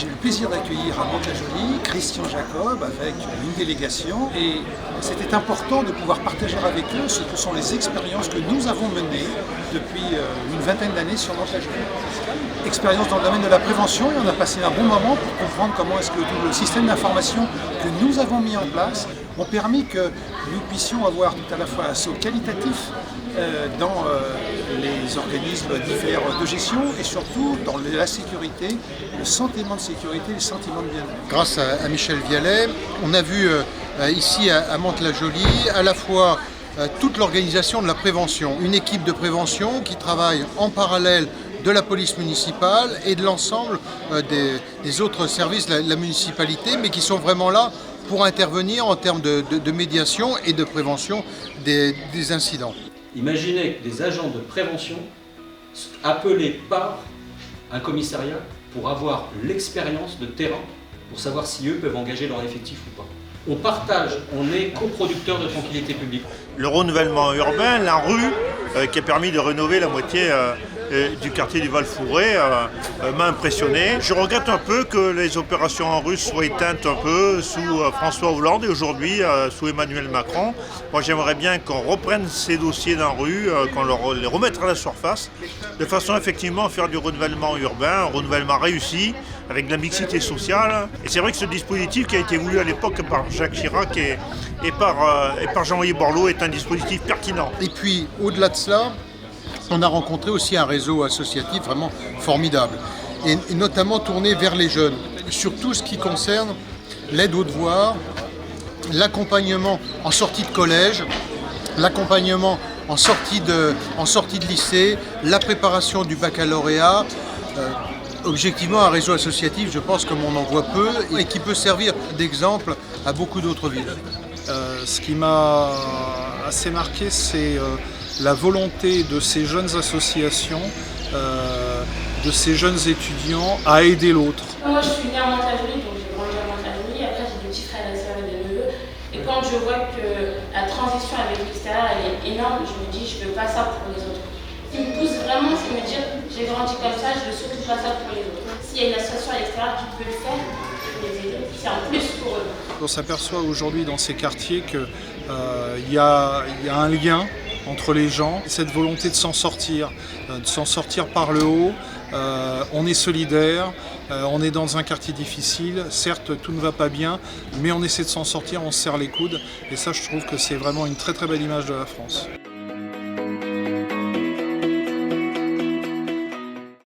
j'ai eu le plaisir d'accueillir à Mantes-la-Jolie Christian Jacob avec une délégation et c'était important de pouvoir partager avec eux ce que sont les expériences que nous avons menées depuis une vingtaine d'années sur Mantes-la-Jolie. Expérience dans le domaine de la prévention et on a passé un bon moment pour comprendre comment est-ce que tout le système d'information que nous avons mis en place ont permis que nous puissions avoir tout à la fois un saut qualitatif dans les organismes divers de gestion et surtout dans la sécurité, le sentiment de sécurité, le sentiment de bien-être. Grâce à Michel Vialet, on a vu ici à Mantes-la-Jolie à la fois toute l'organisation de la prévention, une équipe de prévention qui travaille en parallèle de la police municipale et de l'ensemble des autres services de la municipalité, mais qui sont vraiment là pour intervenir en termes de médiation et de prévention des incidents. Imaginez que des agents de prévention appelés par un commissariat pour avoir l'expérience de terrain, pour savoir si eux peuvent engager leur effectif ou pas. On partage, on est coproducteur de tranquillité publique. Le renouvellement urbain, la rue, qui a permis de rénover la moitié du quartier du Val-Fourré m'a impressionné. Je regrette un peu que les opérations en rue soient éteintes un peu sous François Hollande et aujourd'hui sous Emmanuel Macron. Moi j'aimerais bien qu'on reprenne ces dossiers dans la rue, qu'on les remette à la surface, de façon effectivement à faire du renouvellement urbain, un renouvellement réussi, avec de la mixité sociale. Et c'est vrai que ce dispositif qui a été voulu à l'époque par Jacques Chirac et par Jean-Yves Borloo est un dispositif pertinent. Et puis au-delà de cela, on a rencontré aussi un réseau associatif vraiment formidable, et notamment tourné vers les jeunes, sur tout ce qui concerne l'aide aux devoirs, l'accompagnement en sortie de collège, l'accompagnement en sortie de lycée, la préparation du baccalauréat. Objectivement, un réseau associatif, je pense, comme on en voit peu, et qui peut servir d'exemple à beaucoup d'autres villes. Ce qui m'a assez marqué, c'est la volonté de ces jeunes associations, de ces jeunes étudiants à aider l'autre. Moi je suis née à Mantes-la-Jolie, donc j'ai grandi à Mantes-la-Jolie, après j'ai des petits frères et sœurs et des neveux. Et quand je vois que la transition avec l'extérieur elle est énorme, je me dis je veux pas ça pour les autres. Ce qui me pousse vraiment, c'est de me dire j'ai grandi comme ça, je veux surtout pas ça pour les autres. S'il y a une association à l'extérieur qui peut le faire, je vais les aider, c'est un plus pour eux. On s'aperçoit aujourd'hui dans ces quartiers qu'il y a un lien entre les gens, cette volonté de s'en sortir par le haut. On est solidaire, on est dans un quartier difficile, certes tout ne va pas bien, mais on essaie de s'en sortir, on se serre les coudes et ça je trouve que c'est vraiment une très très belle image de la France.